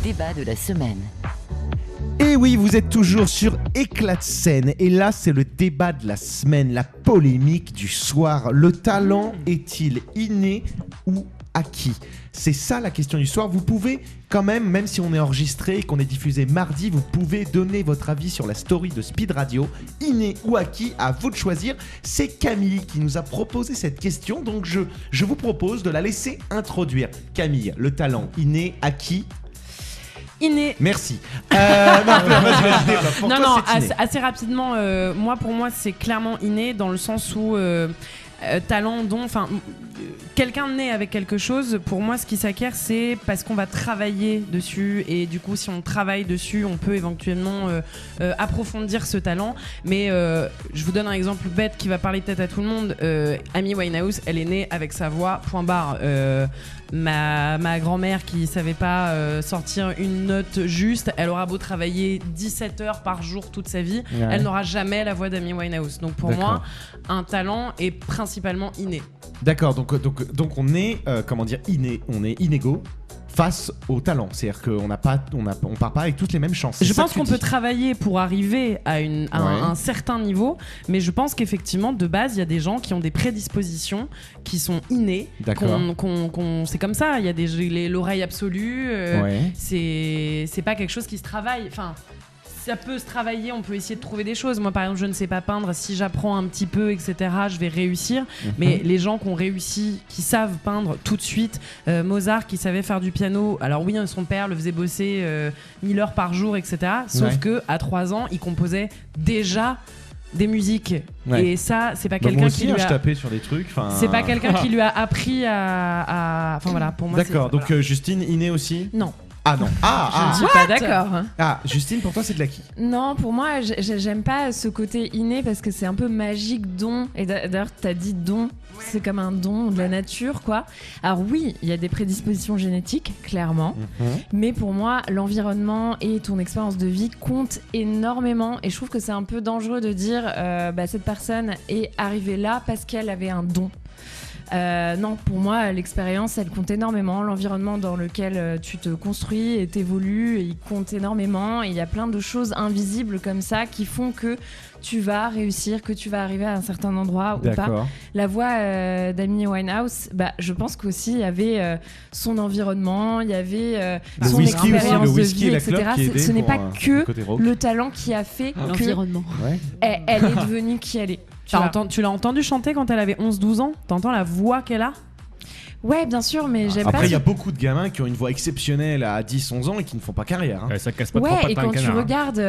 débat de la semaine. Et oui, vous êtes toujours sur Éclat de scène. Et là, c'est le débat de la semaine, la polémique du soir. Le talent est-il inné ou acquis ? C'est ça la question du soir. Vous pouvez quand même si on est enregistré et qu'on est diffusé mardi, vous pouvez donner votre avis sur la story de Speed Radio. Inné ou acquis, à vous de choisir. C'est Camille qui nous a proposé cette question, donc je vous propose de la laisser introduire. Camille, le talent inné, acquis ? Inné. Merci. Vas-y, développe. Pour toi, c'est inné. Assez rapidement, pour moi, c'est clairement inné dans le sens où talent, don, quelqu'un naît avec quelque chose. Pour moi, ce qui s'acquiert, c'est parce qu'on va travailler dessus, et du coup, si on travaille dessus, on peut éventuellement approfondir ce talent. Mais je vous donne un exemple bête qui va parler peut-être à tout le monde. Amy Winehouse, elle est née avec sa voix, point barre. Ma grand-mère qui savait pas sortir une note juste, elle aura beau travailler 17 heures par jour toute sa vie, elle n'aura jamais la voix d'Amy Winehouse. Donc pour moi, un talent est principalement inné. D'accord, donc on est inné, on est inégaux face au talent. C'est-à-dire qu'on part pas avec toutes les mêmes chances. Je pense qu'on peut travailler pour arriver à un certain niveau, mais je pense qu'effectivement, de base, il y a des gens qui ont des prédispositions qui sont innées. D'accord. C'est comme ça. Il y a l'oreille absolue. C'est pas quelque chose qui se travaille. Enfin, ça peut se travailler, on peut essayer de trouver des choses. Moi, par exemple, je ne sais pas peindre. Si j'apprends un petit peu, etc., je vais réussir. Mais les gens qui ont réussi, qui savent peindre tout de suite, Mozart qui savait faire du piano, alors oui, son père le faisait bosser 1000 heures par jour, etc. Sauf que à 3 ans, il composait déjà des musiques. Et ça, c'est pas quelqu'un qui lui a... je tapais sur des trucs. C'est pas quelqu'un qui lui a appris à... Enfin voilà, pour moi. D'accord, donc Justine, inné aussi ? Non. Ah non. Je ne suis pas d'accord. Ah, Justine, pour toi, c'est de l'acquis. Non, pour moi, j'aime pas ce côté inné parce que c'est un peu magique, don. Et d'ailleurs, t'as dit don, c'est comme un don de la nature, quoi. Alors oui, il y a des prédispositions génétiques, clairement. Mais pour moi, l'environnement et ton expérience de vie comptent énormément. Et je trouve que c'est un peu dangereux de dire cette personne est arrivée là parce qu'elle avait un don. Non, pour moi, l'expérience, elle compte énormément. L'environnement dans lequel tu te construis et t'évolues, il compte énormément. Et il y a plein de choses invisibles comme ça qui font que tu vas réussir, que tu vas arriver à un certain endroit ou pas. La voix d'Amy Winehouse, je pense qu'aussi il y avait son environnement, il y avait son expérience de vie, etc. Ce n'est pas que le talent qui a fait l'environnement. Elle est devenue qui elle est. Tu l'as entendu chanter quand elle avait 11-12 ans ? T'entends la voix qu'elle a ? Ouais, bien sûr, mais j'aime pas... Après, il y a beaucoup de gamins qui ont une voix exceptionnelle à 10-11 ans et qui ne font pas carrière. Ça casse pas trop et quand tu regardes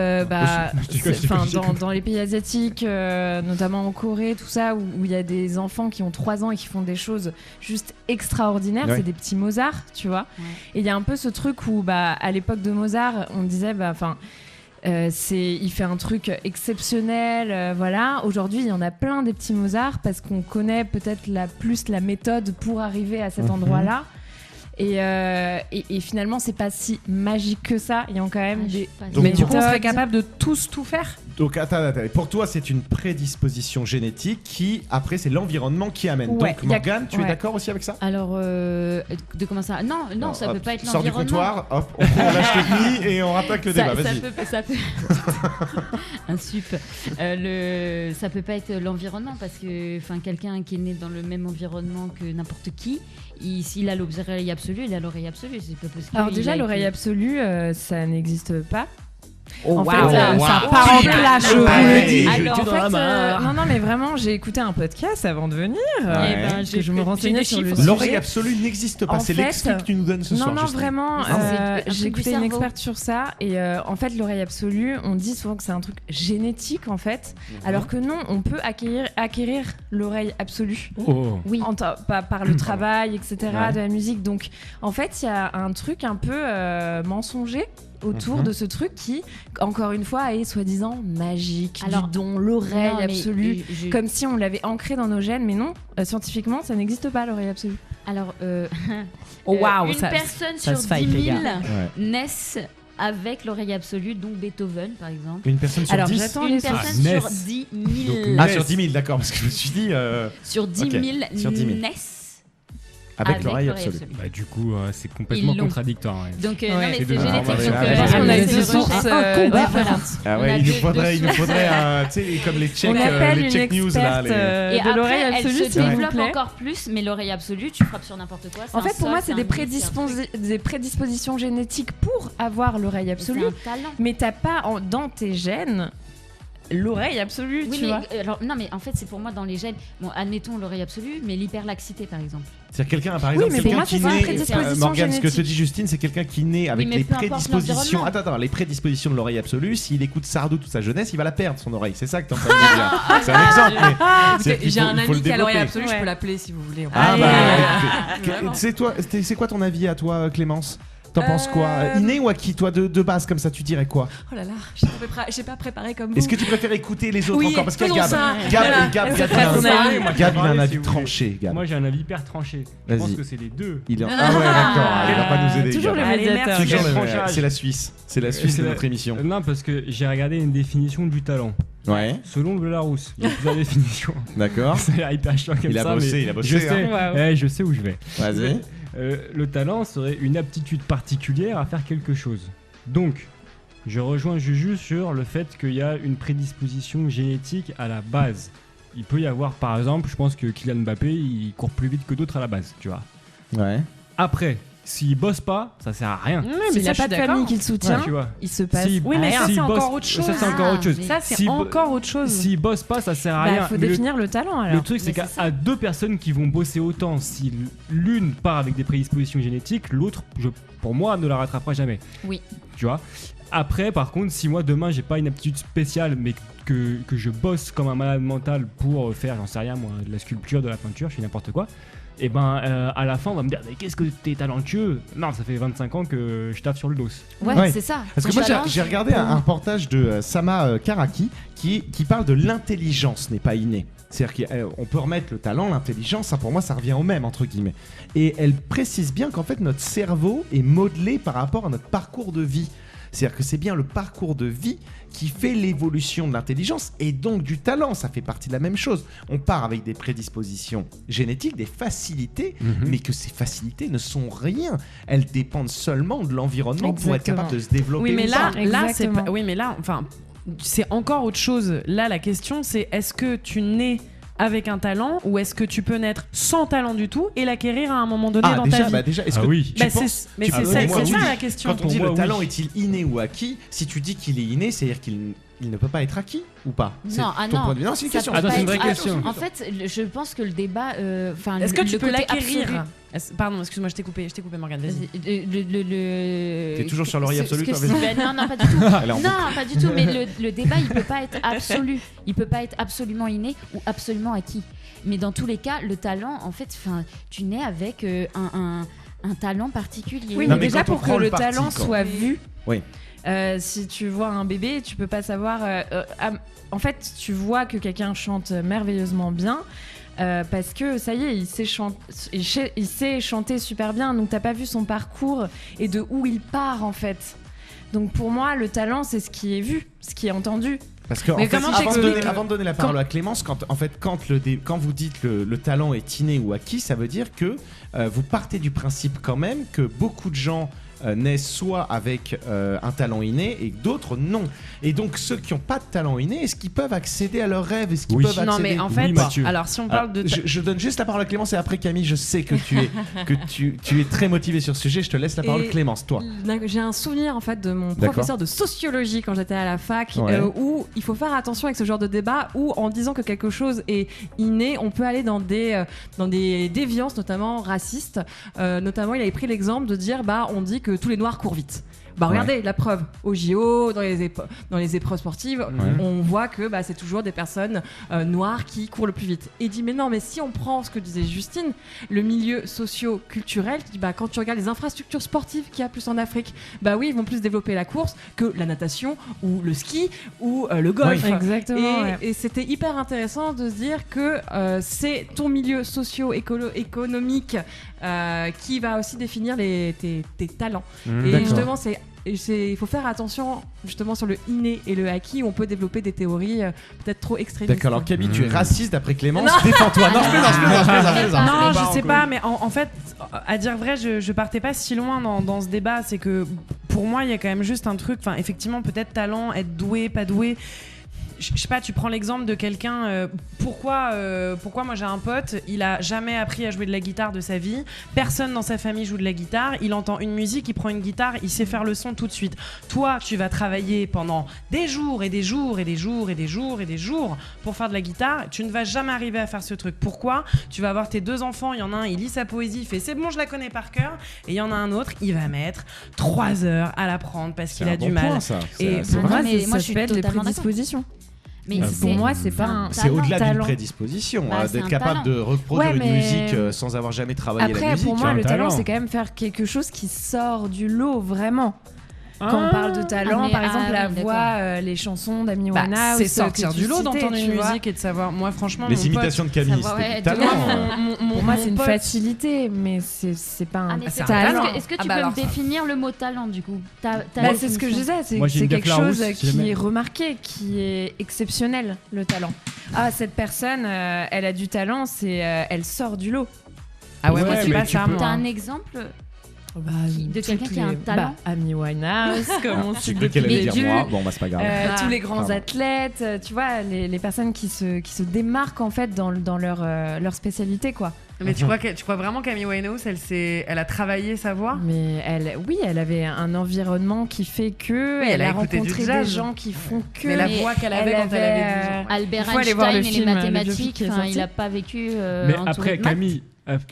dans les pays asiatiques, notamment en Corée, tout ça, où il y a des enfants qui ont 3 ans et qui font des choses juste extraordinaires, c'est des petits Mozart, tu vois. Et il y a un peu ce truc où, à l'époque de Mozart, on disait, il fait un truc exceptionnel, voilà. Aujourd'hui, il y en a plein des petits Mozart parce qu'on connaît peut-être plus la méthode pour arriver à cet endroit-là. Et finalement, c'est pas si magique que ça. Il y a quand même des. Mais du coup, on serait capable de tous tout faire. Donc, attends. Pour toi, c'est une prédisposition génétique qui, après, c'est l'environnement qui amène. Donc, Morgane, tu es d'accord aussi avec ça ? Alors, de comment ça ? Non, ça peut pas être l'environnement. Sors du comptoir, hop, on prend la technique et on rattaque le débat. Vas-y. Ça peut... Un sup. Ça peut pas être l'environnement parce que, quelqu'un qui est né dans le même environnement que n'importe qui, s'il a l'oreille absolue, il a l'oreille absolue. C'est pas possible. Alors déjà, l'oreille absolue, ça n'existe pas. Ça part en clash, je vous le dis. Alors, non, mais vraiment, j'ai écouté un podcast avant de venir. Je me renseignais sur le sujet. L'oreille absolue n'existe pas. C'est l'explique que tu nous donnes ce soir. Non, vraiment. J'ai écouté une experte sur ça. Et en fait, l'oreille absolue, on dit souvent que c'est un truc génétique, en fait. Alors que non, on peut acquérir l'oreille absolue. Oui. Par le travail, etc., de la musique. Donc, en fait, il y a un truc un peu mensonger autour de ce truc qui, encore une fois, est soi-disant magique, du don, l'oreille absolue, comme si on l'avait ancré dans nos gènes, mais non, scientifiquement, ça n'existe pas, l'oreille absolue. Alors, une personne sur 10 000 naissent avec l'oreille absolue, donc Beethoven, par exemple. Une personne sur 10 sur 10 000. Sur 10 000, d'accord, parce que je me suis dit... Sur 10 000 naissent Avec l'oreille absolue. Bah, du coup, c'est complètement Ils l'ont. contradictoire. Ouais. Donc, non, Ouais. mais C'est c'est deux génétique. enfants, Donc, ouais. Parce qu'on a c'est des le sources rejet. incombattables. Ouais, voilà. Ah On ouais, a il nous deux faudrait, tu sais, comme les On check, appelle les une check news là. experte Et de après, l'oreille elle absolue, se s'il vous développe plaît. encore plus, mais l'oreille absolue, tu frappes sur n'importe quoi. En fait, pour moi, c'est des prédispositions. prédispositions génétiques pour avoir l'oreille absolue. C'est un talent. Mais t'as pas dans tes gènes l'oreille absolue, Oui, tu vois. mais alors, non, mais en fait, c'est pour moi dans les gènes. Bon, admettons l'oreille absolue, mais l'hyperlaxité, par exemple. C'est-à-dire quelqu'un, par Oui, exemple, mais pour quelqu'un moi, qui c'est pas une naît. prédisposition Morgane, ce que te génétique. dit Justine, c'est quelqu'un qui naît avec mais les peu importe prédispositions. l'environnement. Attends, les prédispositions de l'oreille absolue. S'il écoute Sardou toute sa jeunesse, il va la perdre son oreille. C'est ça que t'es en train de me dire. C'est un exemple, mais c'est qu'il J'ai faut- un il faut le ami qui a l'oreille développer. absolue, je Ouais. peux l'appeler si vous voulez. Ah Allez. bah, c'est quoi ton avis à toi, Clémence? T'en penses quoi? Inné ou acquis, toi, de base, comme ça, tu dirais quoi? Oh là là, j'ai pas préparé comme vous. Est-ce que tu préfères écouter les autres Oui, encore? Parce qu'il y a faisons Gab. ça. Gab, Voilà. Gab, Ça Gab, fera il a ton un- avis. Moi, je Gab, peux il a un parler, avis si vous voulez. tranché, Gab. Moi, j'ai un avis hyper tranché. Je pense Vas-y. que c'est les deux. Ah ouais, d'accord, il va pas nous aider. Toujours Gab. le Allez, médiateur. merci. Toujours le- Tranchage. C'est la Suisse. C'est la Suisse C'est de la- notre émission. Non, parce que j'ai regardé une définition du talent. Ouais, Selon le Larousse, il y a plusieurs définitions. d'accord. Ça a l'air hyper chiant comme Il a ça, bossé, mais il a bossé, je sais, hein. Waouh. je sais où je vais. Vas-y. Le talent serait une aptitude particulière à faire quelque chose. Donc, je rejoins Juju sur le fait qu'il y a une prédisposition génétique à la base. Il peut y avoir, par exemple, je pense que Kylian Mbappé, il court plus vite que d'autres à la base, tu vois. Ouais. Après, s'il bosse pas, ça sert à rien. Ouais, mais S'il ça, n'a je pas suis de famille d'accord. qui le soutient, Tu vois. il se passe. Si- Oui, mais ça, s'il c'est bosse- encore autre chose. Ça, c'est encore autre chose. mais- Ça, c'est Si- encore autre chose. S'il bosse pas, ça sert à Bah, rien. faut Mais le- définir le talent Le alors. truc, c'est Mais c'est ça. qu'à deux personnes qui vont bosser autant, si l'une part avec des prédispositions génétiques, l'autre, pour moi, ne la rattrapera jamais. Oui. Tu vois. Après, par contre, si moi demain j'ai pas une aptitude spéciale, mais que je bosse comme un malade mental pour faire, j'en sais rien, moi, de la sculpture, de la peinture, je fais n'importe quoi. Et ben à la fin on va me dire mais qu'est-ce que t'es talentueux. Non, ça fait 25 ans que je tape sur le dos. Ouais, Ouais. c'est ça. Parce que Ton moi talent, j'ai regardé un reportage de Sama Karaki qui parle de l'intelligence n'est pas innée. C'est-à-dire qu'on peut remettre le talent, l'intelligence, ça pour moi ça revient au même entre guillemets. Et elle précise bien qu'en fait notre cerveau est modelé par rapport à notre parcours de vie. C'est-à-dire que c'est bien le parcours de vie qui fait l'évolution de l'intelligence et donc du talent, ça fait partie de la même chose. On part avec des prédispositions génétiques, des facilités, mais que ces facilités ne sont rien. Elles dépendent seulement de l'environnement pour être Exactement. capable de se développer. Oui, mais ou là, pas. là, c'est Exactement. pas. Oui, mais là, enfin, c'est encore autre chose. Là, la question, c'est est-ce que tu nais avec un talent ou est-ce que tu peux naître sans talent du tout et l'acquérir à un moment donné dans ta vie? déjà, est-ce Ah que oui. tu Bah, penses- c'est mais tu- c'est ah, ça, pour moi, c'est ça oui. la question. Quand on dit Pour le moi, talent oui. est-il inné ou acquis, si tu dis qu'il est inné, c'est-à-dire qu'il ne peut pas être acquis ou pas? C'est Non, ah ton non. point de vue. Non, c'est une Ça question. peut Attends, pas c'est une être- vraie question. En fait, je pense que le débat. Est-ce que tu peux l'acquérir? absolu- Pardon, excuse-moi, je t'ai coupé, Morgane, vas-y. T'es toujours sur l'oreille absolue, toi, vas-y. Non, non, pas du tout. Elle est en Non, pas du tout. Mais le débat, il peut pas être absolu. Il peut pas être absolument inné ou absolument acquis. Mais dans tous les cas, le talent, en fait, tu nais avec un talent particulier. Oui, Non, mais mais déjà quand on pour que prend le le parti, talent quand- soit vu. Oui. Si tu vois un bébé, tu peux pas savoir. En fait, tu vois que quelqu'un chante merveilleusement bien. Parce que ça y est, il sait chanter super bien, donc t'as pas vu son parcours et de où il part en fait. Donc pour moi, le talent, c'est ce qui est vu, ce qui est entendu. Parce que en Mais fait, comment t'expliques avant de donner la parole à Clémence, quand vous dites le talent est inné ou acquis, ça veut dire que vous partez du principe quand même que beaucoup de gens naissent soit avec un talent inné et d'autres non. Et donc ceux qui n'ont pas de talent inné, est-ce qu'ils peuvent accéder à leurs rêves? Est-ce qu'ils Oui. peuvent accéder? Non, mais en fait, Oui, Mathieu. alors si on parle de. Je donne juste la parole à Clémence et après Camille, je sais que tu es très motivé sur ce sujet. Je te laisse la parole, Et- Clémence, toi. J'ai un souvenir en fait de mon D'accord. professeur de sociologie quand j'étais à la fac, Ouais. où il faut faire attention avec ce genre de débat où en disant que quelque chose est inné, on peut aller dans des déviances notamment racistes. Notamment, il avait pris l'exemple de dire on dit que tous les noirs courent vite. Regardez la preuve au JO, dans les épreuves sportives, on voit que c'est toujours des personnes noires qui courent le plus vite. Et il dit mais non, mais si on prend ce que disait Justine, le milieu socio-culturel, il dit quand tu regardes les infrastructures sportives qu'il y a plus en Afrique, oui, ils vont plus développer la course que la natation ou le ski ou le golf. Exactement. ouais. Et c'était hyper intéressant de se dire que c'est ton milieu socio-économique qui va aussi définir tes talents. Mmh, Et d'accord. justement, il faut faire attention justement sur le inné et le acquis où on peut développer des théories peut-être trop extrémistes. D'accord, alors Camille, tu es Mmh. raciste d'après Clémence, défends-toi. Non, je plaisante. Non, débat je sais en pas, mais en fait, à dire vrai, je partais pas si loin dans ce débat. C'est que pour moi, il y a quand même juste un truc. Enfin, effectivement, peut-être talent, être doué, pas doué. Je sais pas, tu prends l'exemple de quelqu'un. Pourquoi moi j'ai un pote, il a jamais appris à jouer de la guitare de sa vie. Personne dans sa famille joue de la guitare. Il entend une musique, il prend une guitare, il sait faire le son tout de suite. Toi, tu vas travailler pendant des jours et des jours et des jours et des jours et des jours pour faire de la guitare. Tu ne vas jamais arriver à faire ce truc. Pourquoi ? Tu vas avoir tes 2 enfants. Il y en a un, il lit sa poésie, il fait c'est bon, je la connais par cœur. Et il y en a un autre, il va mettre 3 heures à l'apprendre parce qu'il a du mal. Et Pour Ah moi, non, mais ça moi, peut je suis être les totalement prédispositions. Mais Pour moi, c'est pas un C'est au-delà d'une talent. prédisposition, Bah, c'est d'être un capable talent. de reproduire Ouais, une mais- musique sans avoir jamais travaillé la Après, musique. pour moi, un le talent, talent. c'est quand même faire quelque chose qui sort du lot, vraiment. Quand on parle de talent, mais- par exemple, la oui, voix, d'accord. les chansons d'Amy Bah, Winehouse, c'est sortir que tu du lot citais, d'entendre tu une vois. musique et de savoir. Moi, franchement, Les mon imitations de Camille, Ça va, c'était ouais, du de talent. pote, Pour moi, c'est une pote- facilité, mais c'est pas un Ah, mais c'est un talent. talent. Est-ce que Ah tu bah peux alors me ça. définir le mot talent du coup Bah, c'est ce que je définition. disais, Moi, j'ai c'est une quelque Def Larousse, chose si qui jamais. est remarqué, qui est exceptionnel, le talent. Ah, cette personne, elle a du talent, elle sort du lot. Ah ouais, Ouais, moi, c'est mais pas tu ça, peux- moi. T'as un exemple Bah, de quelqu'un qui a un talent. Amy Winehouse, comme on J'ai cite cru depuis qu'elle allait le dire début. moi. Bon, bah, c'est pas grave. Tous les grands Pardon. athlètes, tu vois, les personnes qui se démarquent en fait dans leur spécialité, quoi. Mais tu crois vraiment qu'Amy Winehouse, elle a travaillé sa voix ? Mais elle avait un environnement qui fait que Oui, elle a a écouté du rencontré jazz. des gens qui font que. Mais la mais voix qu'elle avait quand elle avait 12 ans. Albert Il faut aller voir Einstein le et film, les le mathématiques, biopic qui est enfin, sorti. il a pas vécu Mais entouré après, de maths. Camille,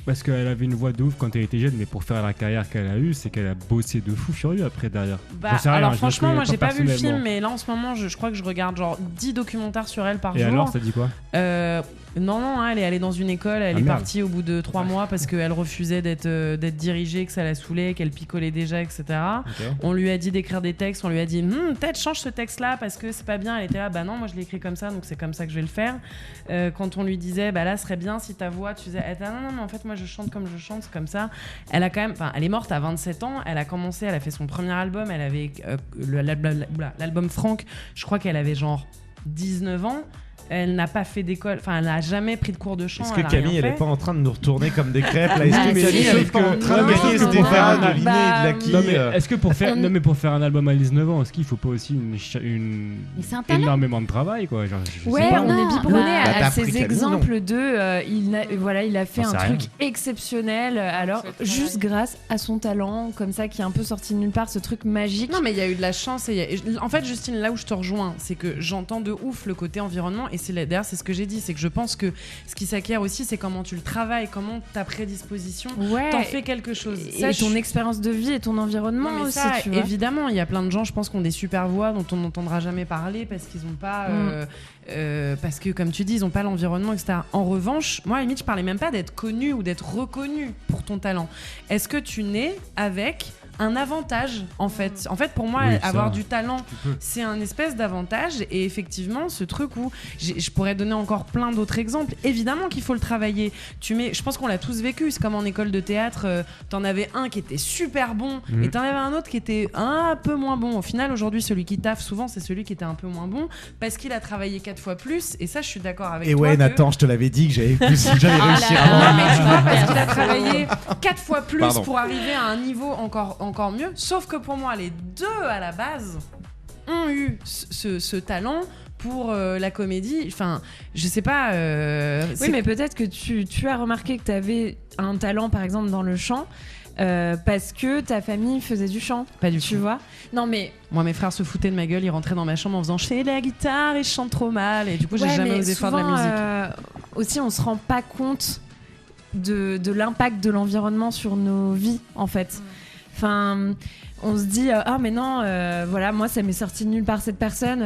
parce qu'elle avait une voix de ouf quand elle était jeune, mais pour faire la carrière qu'elle a eue, c'est qu'elle a bossé de fou furieux après derrière. Bah, J'en sais rien, alors je la franchement, connais moi j'ai pas vu le film, personnellement. mais là en ce moment, je crois que je regarde genre 10 documentaires sur elle par Et jour. alors, ça dit quoi Non, elle est allée dans une école, elle Ah, est merde. partie au bout de 3 mois parce qu'elle refusait d'être dirigée, que ça la saoulait, qu'elle picolait déjà, etc. On lui a dit d'écrire des textes, on lui a dit peut-être change ce texte-là parce que c'est pas bien. Elle était là, bah non, moi je l'ai écrit comme ça, donc c'est comme ça que je vais le faire. Quand on lui disait, bah là, ce serait bien si ta voix, tu disais, elle était, non, mais en fait, moi je chante comme je chante, c'est comme ça. Elle a quand même, elle est morte à 27 ans, elle a commencé, elle a fait son premier album, elle avait l'album Franck, je crois qu'elle avait genre 19 ans. Elle n'a pas fait d'école, enfin elle n'a jamais pris de cours de chant. Est-ce que elle a rien Camille, elle fait. est pas en train de nous retourner comme des crêpes là? Est-ce Ah, que si. Camille, elle est pas en train de Ouais, mais gagner si, Stéphane, non, de l'inné, de l'acquis Non, mais est-ce que pour faire, On- non, mais pour faire un album à 19 ans, est-ce qu'il faut pas aussi une Mais c'est un talent. énormément de travail quoi, genre, je sais Ouais, pas. on non, est biberonné bah, t'as à appris ces Camille, exemples de. Il a fait J'en un sais truc rien. exceptionnel, alors C'est le juste grâce à son talent, comme ça, qui est un peu sorti de nulle part, ce truc magique. Non, mais il y a eu de la chance. En fait, Justine, là où je te rejoins, c'est que j'entends de ouf le côté environnement. Et d'ailleurs, c'est ce que j'ai dit. C'est que je pense que ce qui s'acquiert aussi, c'est comment tu le travailles, comment ta prédisposition Ouais. t'en fais quelque chose. Et Ça, ton je- expérience de vie et ton environnement Non, mais aussi, ça, tu vois. évidemment, il y a plein de gens, je pense, qui ont des super voix dont on n'entendra jamais parler parce qu'ils n'ont pas. Parce que, comme tu dis, ils n'ont pas l'environnement, etc. En revanche, moi, à la limite, je parlais même pas d'être connu ou d'être reconnu pour ton talent. Est-ce que tu nais avec un avantage, en fait? En fait, pour moi, Oui, ça, avoir du talent, peux. c'est un espèce d'avantage. Et effectivement, ce truc où je pourrais donner encore plein d'autres exemples. Évidemment qu'il faut le travailler. Je pense qu'on l'a tous vécu. C'est comme en école de théâtre, t'en avais un qui était super bon et t'en avais un autre qui était un peu moins bon. Au final, aujourd'hui, celui qui taffe souvent, c'est celui qui était un peu moins bon parce qu'il a travaillé 4 fois plus. Et ça, je suis d'accord avec Et toi. ouais, que- Nathan, je te l'avais dit que j'allais réussir là avant. là. Non, mais tu vois, parce qu'il a travaillé 4 fois plus Pardon. pour arriver à un niveau encore mieux. Sauf que pour moi, les deux à la base ont eu ce talent pour la comédie. Enfin, je sais pas. Oui, mais peut-être que tu as remarqué que tu avais un talent, par exemple, dans le chant. Parce que ta famille faisait du chant, Pas du tu tout. vois. Non mais Moi, mes frères se foutaient de ma gueule. Ils rentraient dans ma chambre en faisant je fais la guitare et je chante trop mal. Et du coup, j'ai ouais, jamais mais osé faire de la souvent, musique. Aussi, on se rend pas compte de l'impact de l'environnement sur nos vies, en fait. Enfin, on se dit ah mais non, voilà, moi ça m'est sorti de nulle part cette personne.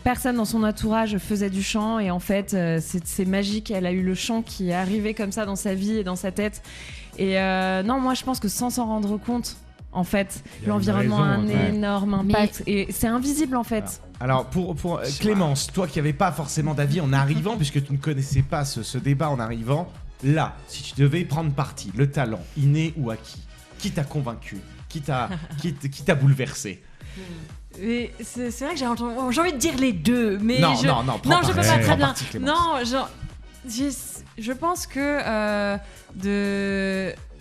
Personne dans son entourage faisait du chant et en fait c'est magique. Elle a eu le chant qui est arrivé comme ça dans sa vie et dans sa tête. Et non, moi je pense que sans s'en rendre compte, en fait, Il y a l'environnement une a un raison, ouais. énorme impact et c'est invisible en fait. Alors pour Clémence, toi qui n'avais pas forcément d'avis en arrivant, puisque tu ne connaissais pas ce débat en arrivant, là, si tu devais prendre parti, le talent, inné ou acquis, qui t'a convaincu, qui t'a bouleversé? Mais c'est vrai que j'ai envie de dire les deux, mais Non, je... non, non, prends je peux parti, pas prends très bien. parti, Clémence. Non, je pense que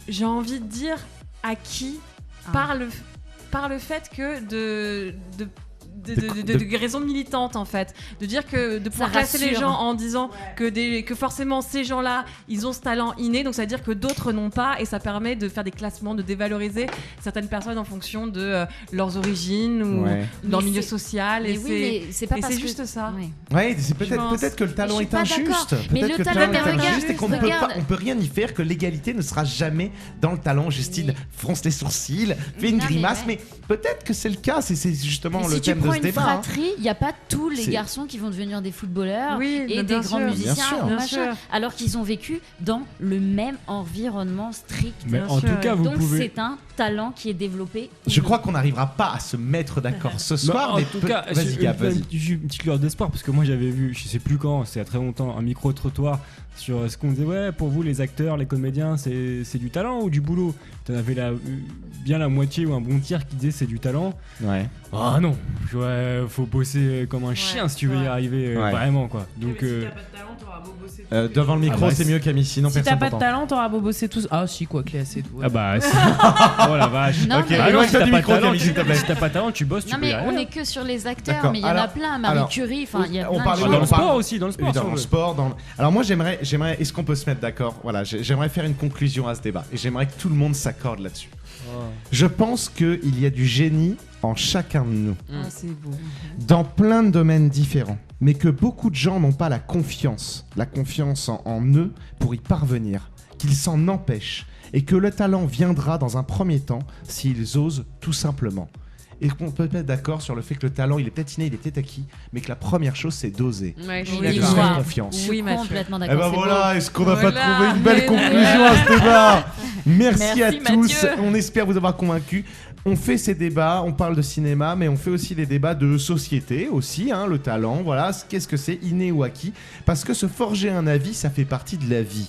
j'ai envie de dire à qui par le fait que de raisons militantes en fait, de dire que de pouvoir classer les gens en disant que forcément ces gens-là ils ont ce talent inné, donc ça veut dire que d'autres n'ont pas, et ça permet de faire des classements, de dévaloriser certaines personnes en fonction de leurs origines ou leur milieu social, et c'est pas parce c'est que... juste ça. Ouais, c'est peut-être que le talent est injuste. Mais Peut-être le que talent est est injuste et qu'on ne peut regarde. pas, on peut rien y faire, que l'égalité ne sera jamais dans le talent. Justine fronce les sourcils, fait une Non, mais grimace, ouais. mais peut-être que c'est le cas. C'est justement Mais le si thème tu de prends ce une débat. fratrie, il n'y a pas tous les C'est- garçons qui vont devenir des footballeurs Oui, et bien des grands sûr. musiciens Bien sûr. ou Bien machin, sûr. alors qu'ils ont vécu dans le même environnement strict. Mais Bien en sûr, tout cas, vous Donc pouvez. c'est un talent qui est développé. Je crois qu'on n'arrivera pas à se mettre d'accord ce soir, Bah, en mais tout cas, vas-y, Gab, vas-y. une petite lueur d'espoir parce que moi j'avais vu, je sais plus quand, c'est il y a très longtemps, un micro-trottoir sur ce qu'on disait, ouais, pour vous les acteurs, les comédiens, c'est du talent ou du boulot? T'en avais bien la moitié ou un bon tiers qui disait c'est du talent. Ouais. Ah non, ouais, faut bosser comme un chien si tu veux y arriver Ouais. vraiment quoi. Donc Si t'as pas de talent, t'auras beau bosser. Devant le micro, Ah bah, c'est mieux Camille, sinon Si t'as personne pas de t'entend. talent, t'auras beau bosser tous. Ah si, quoi, Clé, c'est tout. ah bah si. Oh la vache. Non, Ok, mais- Ah non, éloigne-toi si t'as du pas de micro, talent, Camille, s'il te plaît. si t'as pas de talent, tu bosses, tu Non peux y mais on arriver. est que sur les acteurs, D'accord. mais il y en a Alors- plein, Marie alors, Curie, enfin il y a on plein parle de Ah, Oui, dans gens. le on parle- sport aussi, dans le sport. Oui, si dans on le veut. sport, alors moi j'aimerais, est-ce qu'on peut se mettre d'accord? Voilà, j'aimerais faire une conclusion à ce débat et j'aimerais que tout le monde s'accorde là-dessus. Je pense qu'il y a du génie en chacun de nous, Ah, c'est beau. dans plein de domaines différents, mais que beaucoup de gens n'ont pas la confiance en eux pour y parvenir, qu'ils s'en empêchent, et que le talent viendra dans un premier temps s'ils osent tout simplement. Et qu'on peut être d'accord sur le fait que le talent, il est peut-être inné, il est peut-être acquis, mais que la première chose, c'est d'oser. Ouais, je Oui, suis Et de se d'accord. faire ouais. confiance. Je suis Oui, Mathieu. complètement Eh d'accord. ben c'est voilà, est-ce qu'on n'a pas Voilà, trouvé une belle mais conclusion à ce débat? Merci à Merci, tous, Mathieu. on espère vous avoir convaincus. On fait ces débats, on parle de cinéma, mais on fait aussi des débats de société aussi, hein, le talent, voilà, qu'est-ce que c'est, inné ou acquis? Parce que se forger un avis, ça fait partie de la vie.